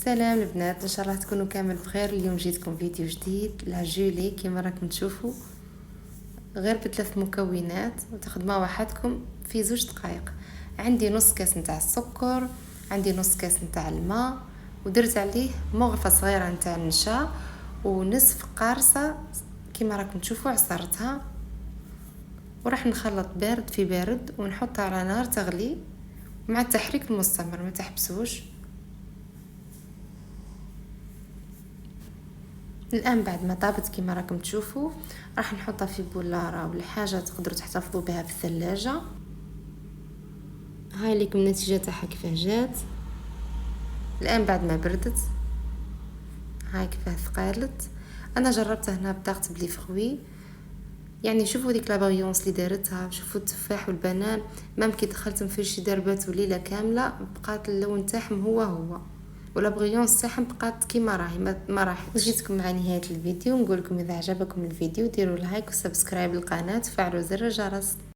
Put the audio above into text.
سلام البنات، ان شاء الله تكونوا كامل بخير. اليوم جيتكم فيديو جديد لجولي كما راكم تشوفوا، غير ب3 مكونات وتخدموا وحدكم في 2 دقائق. عندي نص كاس نتاع السكر، عندي نص كاس نتاع الماء، ودرت عليه مغرفه صغيره نتاع النشا ونصف قارصه كما راكم تشوفوا عصرتها، وراح نخلط بارد في بارد ونحطها على نار تغلي مع التحريك المستمر، ما تحبسوش. الان بعد ما طابت كما راكم تشوفوا راح نحطها في بولاره ولا حاجه تقدروا تحتفظوا بها في الثلاجه. هاي لكم النتيجه تاعها كيفاه جات. الان بعد ما بردت هاي كيفاه ثقالت. انا جربتها هنا بطاقه بلي فخوي، يعني شوفوا ديك لاباريونس اللي دارتها، شوفوا التفاح والبنان، مام كي دخلتهم في الشدربات وليله كامله بقات اللون تاعهم هو ولا بريونس تاعهم بقات كيما راهي ما راحتش. جيتكم مع نهايه الفيديو، نقول لكم اذا عجبكم الفيديو ديروا لايك وسبسكرايب للقناه وفعلوا زر الجرس.